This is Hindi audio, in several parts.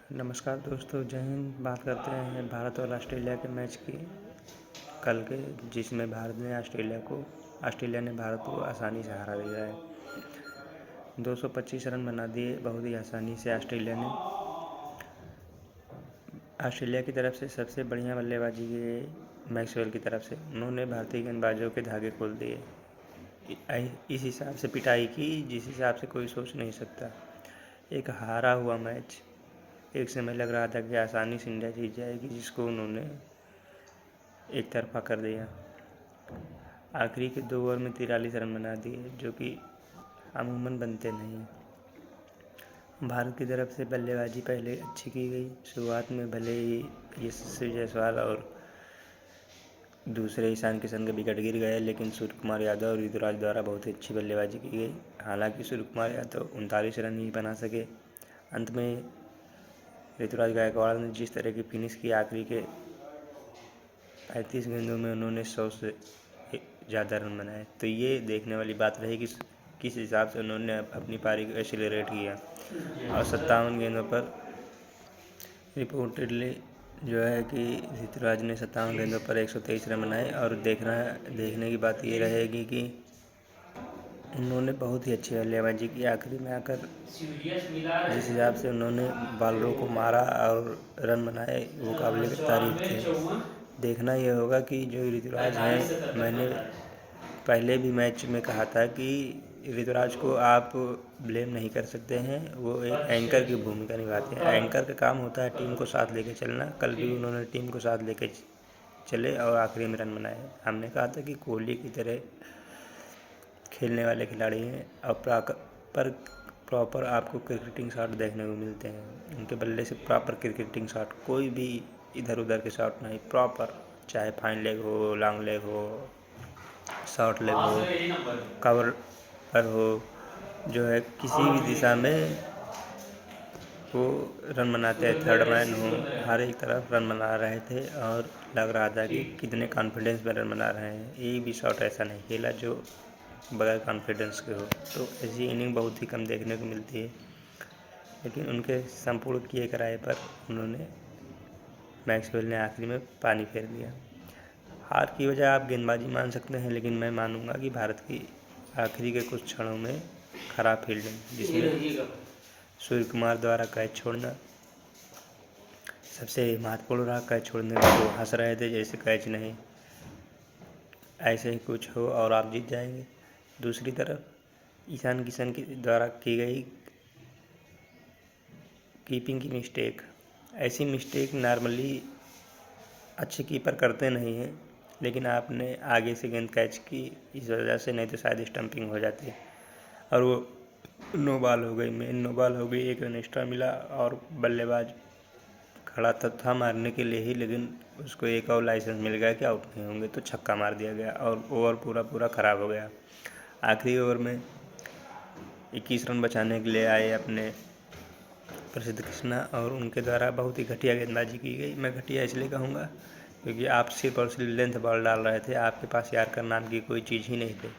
नमस्कार दोस्तों, जय हिंद। बात करते हैं भारत और ऑस्ट्रेलिया के मैच की कल के, जिसमें ऑस्ट्रेलिया ने भारत को आसानी से हरा दिया है। 225 रन बना दिए बहुत ही आसानी से ऑस्ट्रेलिया ने। ऑस्ट्रेलिया की तरफ से सबसे बढ़िया बल्लेबाजी की मैक्सवेल की तरफ से। उन्होंने भारतीय गेंदबाजों के धागे खोल दिए। इस हिसाब से पिटाई की जिस हिसाब से कोई सोच नहीं सकता। एक हारा हुआ मैच, एक समय लग रहा था कि आसानी से इंडिया जीत जाएगी, जिसको उन्होंने एक तरफा कर दिया। आखिरी के 2 ओवर में 43 रन बना दिए, जो कि अमूमन बनते नहीं। भारत की तरफ से बल्लेबाजी पहले अच्छी की गई। शुरुआत में भले ही यशस्वी जायसवाल और दूसरे ईशान किशन के विकेट गिर गए, लेकिन सूर्य कुमार यादव और ऋतुराज द्वारा बहुत ही अच्छी बल्लेबाजी की गई। हालांकि सूर्य कुमार यादव 39 रन ही बना सके। अंत में ऋतुराज गायकवाड़ ने जिस तरह की फिनिश की, आखिरी के 35 गेंदों में उन्होंने 100 से ज़्यादा रन बनाए। तो ये देखने वाली बात रही कि किस हिसाब से उन्होंने अपनी पारी को एक्सीलरेट किया। और 57 गेंदों पर रिपोर्टेडली जो है कि ऋतुराज ने 57 गेंदों पर 123 रन बनाए। और देखने की बात ये रहेगी कि उन्होंने बहुत ही अच्छी बल्लेबाजी की। आखिरी में आकर जिस हिसाब से उन्होंने बॉलरों को मारा और रन बनाए, वो काबिल तारीफ थे। देखना ये होगा कि जो ऋतुराज हैं, मैंने पहले भी मैच में कहा था कि ऋतुराज को आप ब्लेम नहीं कर सकते हैं। वो एक एंकर की भूमिका निभाते हैं। एंकर का काम होता है टीम को साथ लेके चलना। कल भी उन्होंने टीम को साथ लेके चले और आखिरी में रन बनाए। हमने कहा था कि कोहली की तरह खेलने वाले खिलाड़ी हैं और प्रॉपर आपको क्रिकेटिंग शॉट देखने को मिलते हैं। उनके बल्ले से प्रॉपर क्रिकेटिंग शॉट, कोई भी इधर उधर के शॉट नहीं, प्रॉपर, चाहे फाइन लेग हो, लॉन्ग लेग हो, शॉर्ट लेग हो, कवर पर हो, जो है किसी भी दिशा में वो रन बनाते हैं। थर्ड मैन हो, हर एक तरफ रन बना रहे थे और लग रहा था कि कितने कॉन्फिडेंस में रन बना रहे हैं। एक भी शॉट ऐसा नहीं खेला जो बगैर कॉन्फिडेंस के हो। तो ऐसी इनिंग बहुत ही कम देखने को मिलती है, लेकिन उनके संपूर्ण किए कराए पर उन्होंने मैक्सवेल ने आखिरी में पानी फेर दिया। हार की वजह आप गेंदबाजी मान सकते हैं, लेकिन मैं मानूंगा कि भारत की आखिरी के कुछ क्षणों में खराब फील्डिंग, जिसमें सूर्य कुमार द्वारा कैच छोड़ना सबसे महत्वपूर्ण रहा। कैच छोड़ने में वो हंस रहे थे जैसे कैच नहीं, ऐसे ही कुछ हो और आप जीत जाएंगे। दूसरी तरफ ईशान किशन के द्वारा की गई कीपिंग की मिस्टेक, ऐसी मिस्टेक नॉर्मली अच्छे कीपर करते नहीं हैं, लेकिन आपने आगे से गेंद कैच की इस वजह से, नहीं तो शायद स्टंपिंग हो जाती। और वो नो बॉल हो गई, मेन नो बॉल हो गई। 1 रन एक्स्ट्रा मिला और बल्लेबाज खड़ा था मारने के लिए ही, लेकिन उसको एक और लाइसेंस मिल गया कि आउट नहीं होंगे, तो छक्का मार दिया गया और ओवर पूरा ख़राब हो गया। आखिरी ओवर में 21 रन बचाने के लिए आए अपने प्रसिद्ध कृष्णा, और उनके द्वारा बहुत ही घटिया गेंदबाजी की गई। मैं घटिया इसलिए कहूँगा क्योंकि आप सिर्फ और सिर्फ लेंथ बॉल डाल रहे थे। आपके पास यार्कर नाम की कोई चीज़ ही नहीं थी।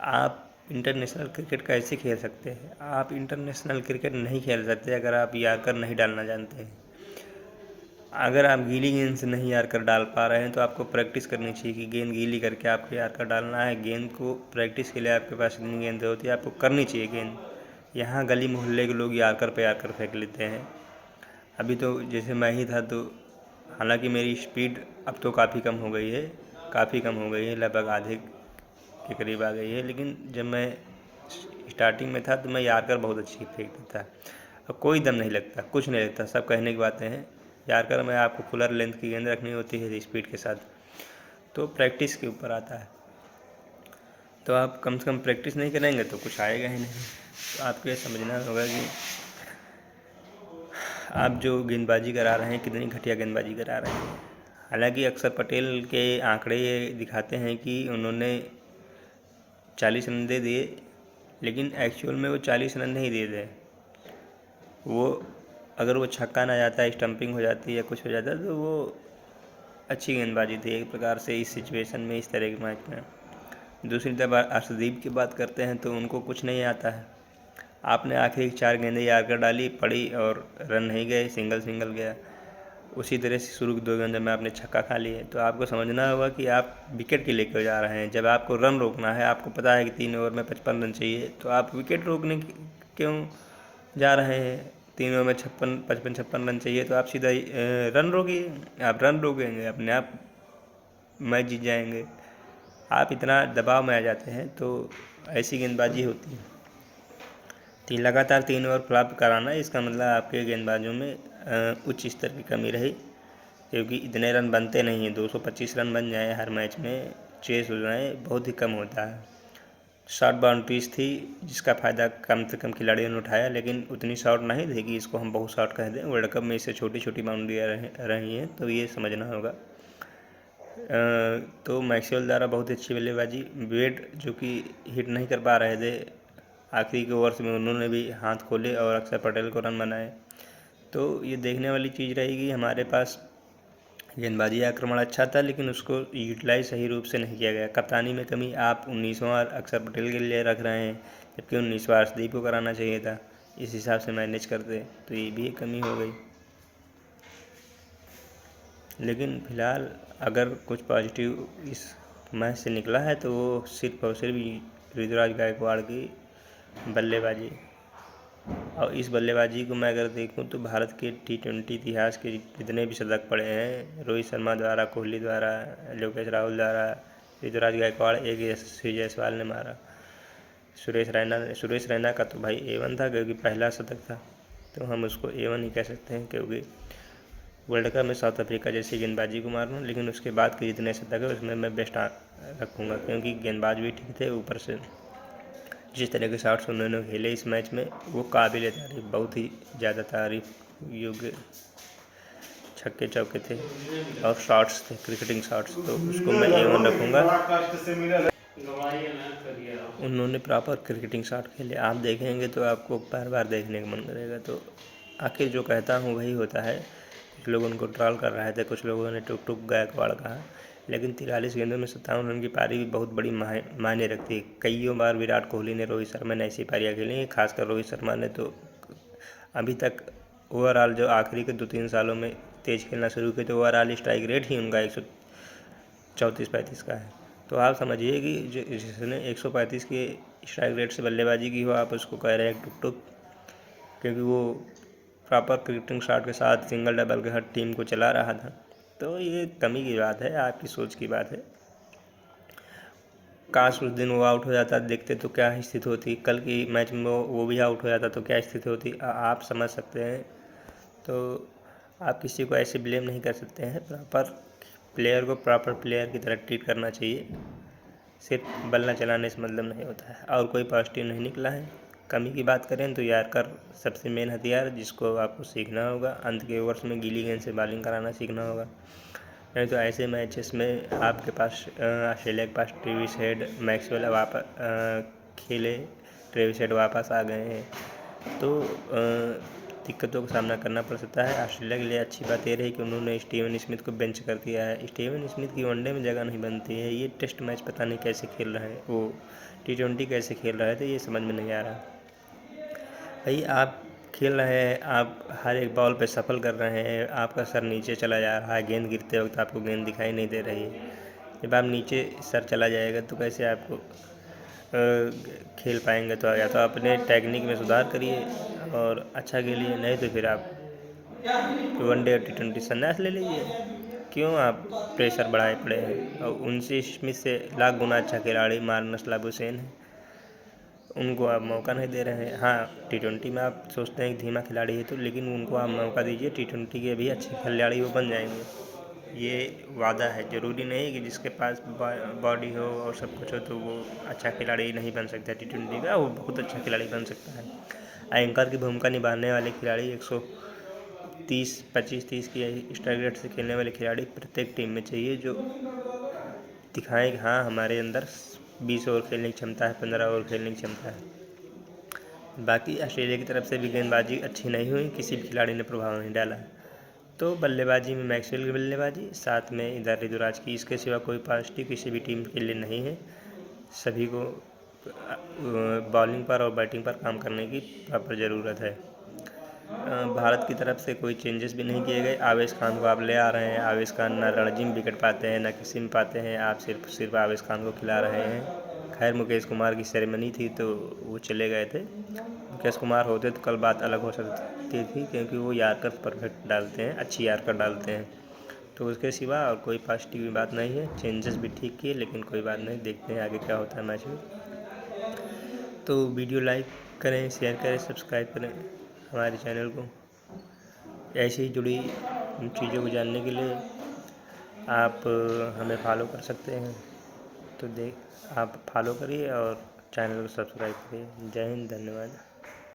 आप इंटरनेशनल क्रिकेट कैसे खेल सकते हैं? आप इंटरनेशनल क्रिकेट नहीं खेल सकते अगर आप यार्कर नहीं डालना जानते हैं। अगर आप गीली गेंद से नहीं यार्कर डाल पा रहे हैं तो आपको प्रैक्टिस करनी चाहिए कि गेंद गीली करके आपको यार्कर डालना है। गेंद को प्रैक्टिस के लिए आपके पास इतनी गेंदें होती है, आपको करनी चाहिए गेंद। यहाँ गली मोहल्ले के लोग यार्कर पे यार्कर फेंक लेते हैं। अभी तो जैसे मैं ही था, तो हालांकि मेरी स्पीड अब तो काफ़ी कम हो गई है, लगभग आधे के करीब आ गई है। लेकिन जब मैं स्टार्टिंग में था तो मैं यार्कर बहुत अच्छी फेंकता था। और कोई दम नहीं लगता, कुछ नहीं लगता, सब कहने की बातें हैं। यार्कर में आपको फुलर लेंथ की गेंद रखनी होती है स्पीड के साथ, तो प्रैक्टिस के ऊपर आता है। तो आप कम से कम प्रैक्टिस नहीं करेंगे तो कुछ आएगा ही नहीं। तो आपको ये समझना होगा कि आप जो गेंदबाजी करा रहे हैं कितनी घटिया गेंदबाजी करा रहे हैं। हालांकि अक्षर पटेल के आंकड़े ये दिखाते हैं कि उन्होंने 40 रन दे दिए, लेकिन एक्चुअल में वो 40 रन नहीं दिए थे। वो अगर वो छक्का ना जाता, स्टंपिंग हो जाती या कुछ हो जाता, तो वो अच्छी गेंदबाजी थी एक प्रकार से इस सिचुएशन में, इस तरह के मैच में। दूसरी तरफ अर्शदीप की बात करते हैं तो उनको कुछ नहीं आता है। आपने आखिरी 4 गेंदें यार कर डाली, पड़ी और रन नहीं गए, सिंगल सिंगल गया। उसी तरह से शुरू की 2 गेंदों में आपने छक्का खा लिए। तो आपको समझना होगा कि आप विकेट के लेकर जा रहे हैं। जब आपको रन रोकना है, आपको पता है कि 3 ओवर में 55 रन चाहिए, तो आप विकेट रोकने क्यों जा रहे हैं? 3 ओवर में 56 रन चाहिए, तो आप सीधा रन रोकिए। आप रन रोकेंगे, अपने आप मैच जीत जाएंगे। आप इतना दबाव में आ जाते हैं, तो ऐसी गेंदबाजी होती है। लगातार 3 ओवर फ्लॉप कराना, इसका मतलब आपके गेंदबाजों में उच्च स्तर की कमी रही, क्योंकि इतने रन बनते नहीं हैं। 225 रन बन जाए हर मैच में, चेस हो जाए, बहुत ही कम होता है। शॉर्ट बाउंड्रीज थी, जिसका फ़ायदा कम से कम खिलाड़ियों ने उठाया, लेकिन उतनी शॉर्ट नहीं थी कि इसको हम बहुत शॉर्ट कह दें। वर्ल्ड कप में इससे छोटी छोटी बाउंड्रियाँ रही हैं, तो ये समझना होगा। तो मैक्सवेल द्वारा बहुत अच्छी बल्लेबाजी। वेड जो कि हिट नहीं कर पा रहे थे, आखिरी के ओवर्स में उन्होंने भी हाथ खोले और अक्षर पटेल को रन बनाए। तो ये देखने वाली चीज़ रहेगी। हमारे पास गेंदबाजी आक्रमण अच्छा था, लेकिन उसको यूटिलाइज सही रूप से नहीं किया गया। कप्तानी में कमी, आप 19वां अक्षर पटेल के लिए रख रहे हैं, जबकि 19वां अर्शदीप को कराना चाहिए था। इस हिसाब से मैनेज करते, तो ये भी एक कमी हो गई। लेकिन फ़िलहाल अगर कुछ पॉजिटिव इस मैच से निकला है, तो वो सिर्फ और सिर्फ ऋतुराज गायकवाड़ की बल्लेबाजी। और इस बल्लेबाजी को मैं अगर देखूं, तो भारत के T20 इतिहास के जितने भी शतक पड़े हैं, रोहित शर्मा द्वारा, कोहली द्वारा, लोकेश राहुल द्वारा, ऋतुराज गायकवाड़, एक यशस्वी जायसवाल ने मारा। सुरेश रैना का तो भाई A1 था, क्योंकि पहला शतक था, तो हम उसको A1 ही कह सकते हैं, क्योंकि वर्ल्ड कप में साउथ अफ्रीका जैसी गेंदबाजी को मारूँ, लेकिन उसके बाद के जितने शतक है उसमें मैं बेस्ट रखूँगा, क्योंकि गेंदबाज भी ठीक थे। ऊपर से जिस तरह के शॉट्स उन्होंने खेले इस मैच में, वो काबिल तारीफ, बहुत ही ज़्यादा तारीफ योग्य छक्के चौके थे और शॉट्स थे, क्रिकेटिंग शॉट्स, तो उसको मैं A1 रखूँगा। उन्होंने प्रॉपर क्रिकेटिंग शॉट खेले, आप देखेंगे तो आपको बार बार देखने का मन करेगा। तो आखिर जो कहता हूँ वही होता है। कुछ लोग उनको ट्रॉल कर रहे थे, कुछ लोगों ने टुक टुक गायकवाड़ कहा, लेकिन 43 गेंदों में 57 रन की पारी भी बहुत बड़ी मायने रखती है। कईयों बार विराट कोहली ने, रोहित शर्मा ने ऐसी पारियाँ खेली हैं। खासकर रोहित शर्मा ने तो अभी तक ओवरऑल जो आखिरी के 2-3 सालों में तेज़ खेलना शुरू किया, तो ओवरऑल स्ट्राइक रेट ही उनका 134-35 का है। तो आप समझिए कि जिसने 135 के स्ट्राइक रेट से बल्लेबाजी की हो, आप उसको कह रहे हैं टुक टुक, क्योंकि वो प्रॉपर क्रिकेटिंग शॉट के साथ सिंगल डबल के हर टीम को चला रहा था। तो ये कमी की बात है, आपकी सोच की बात है। काश उस दिन वो आउट हो जाता, देखते तो क्या स्थिति होती। कल की मैच में वो भी आउट हो जाता, तो क्या स्थिति होती, आप समझ सकते हैं। तो आप किसी को ऐसे ब्लेम नहीं कर सकते हैं। प्रॉपर प्लेयर को प्रॉपर प्लेयर की तरह ट्रीट करना चाहिए। सिर्फ बल्ला चलाने से मतलब नहीं होता है। और कोई पॉजिटिव नहीं निकला है। कमी की बात करें तो यार्कर सबसे मेन हथियार, जिसको आपको सीखना होगा। अंत के ओवर्स में गीली गेंद से बॉलिंग कराना सीखना होगा, नहीं तो ऐसे मैचेस में आपके पास ऑस्ट्रेलिया के पास ट्रेविस हेड, मैक्सवेल वापस खेले, ट्रेविस हेड वापस आ गए हैं, तो दिक्कतों का सामना करना पड़ सकता है। ऑस्ट्रेलिया के लिए अच्छी बात ये रही कि उन्होंने स्टीवन स्मिथ को बेंच कर दिया है। स्टीवन स्मिथ की वनडे में जगह नहीं बनती है। ये टेस्ट मैच पता नहीं कैसे खेल रहे हैं, वो T20 कैसे खेल रहे थे, ये समझ में नहीं आ रहा। भाई आप खेल रहे हैं, आप हर एक बॉल पे सफल कर रहे हैं, आपका सर नीचे चला जा रहा है, गेंद गिरते वक्त आपको गेंद दिखाई नहीं दे रही है। जब आप नीचे सर चला जाएगा तो कैसे आपको खेल पाएंगे। तो या तो अपने टेक्निक में सुधार करिए और अच्छा खेलिए, नहीं तो फिर आप वनडे और T20 संन्यास ले लीजिए। क्यों आप प्रेशर बढ़ाए पड़े हैं। और उनसे स्मिथ से लाख गुना अच्छा खिलाड़ी मार्नस लाबुशेन है, उनको आप मौका नहीं दे रहे हैं। हाँ, T20 में आप सोचते हैं कि धीमा खिलाड़ी है, तो लेकिन उनको आप मौका दीजिए, T20 के भी अच्छे खिलाड़ी वो बन जाएंगे। ये वादा है। ज़रूरी नहीं कि जिसके पास बॉडी हो और सब कुछ हो तो वो अच्छा खिलाड़ी नहीं बन सकता T20 का, वो बहुत अच्छा खिलाड़ी बन सकता है। एंकर की भूमिका निभाने वाले खिलाड़ी 130, 25, 30 की स्ट्राइक रेट से खेलने वाले खिलाड़ी प्रत्येक टीम में चाहिए, जो दिखाएं कि हाँ हमारे अंदर 20 ओवर खेलने की क्षमता है, 15 ओवर खेलने की क्षमता है। बाकी ऑस्ट्रेलिया की तरफ से भी गेंदबाजी अच्छी नहीं हुई, किसी भी खिलाड़ी ने प्रभाव नहीं डाला। तो बल्लेबाजी में मैक्सवेल की बल्लेबाजी, साथ में इधर ऋतुराज की, इसके सिवा कोई पॉजिटिव किसी भी टीम के लिए नहीं है। सभी को बॉलिंग पर और बैटिंग पर काम करने की प्रॉपर ज़रूरत है। भारत की तरफ से कोई चेंजेस भी नहीं किए गए। आवेश खान को आप ले आ रहे हैं, आवेश खान ना रणजी में विकेट पाते हैं ना किसी में पाते हैं, आप सिर्फ आवेश खान को खिला रहे हैं। खैर मुकेश कुमार की सेरेमनी थी तो वो चले गए थे। मुकेश कुमार होते तो कल बात अलग हो सकती थी, क्योंकि वो यार्कर परफेक्ट डालते हैं, अच्छी यार्कर डालते हैं। तो उसके सिवा और कोई पॉजिटिव बात नहीं है। चेंजेस भी ठीक किए, लेकिन कोई बात नहीं, देखते हैं आगे क्या होता है मैच में। तो वीडियो लाइक करें, शेयर करें, सब्सक्राइब करें हमारे चैनल को। ऐसे ही जुड़ी चीज़ों को जानने के लिए आप हमें फॉलो कर सकते हैं। तो आप फॉलो करिए और चैनल को सब्सक्राइब करिए। जय हिंद, धन्यवाद।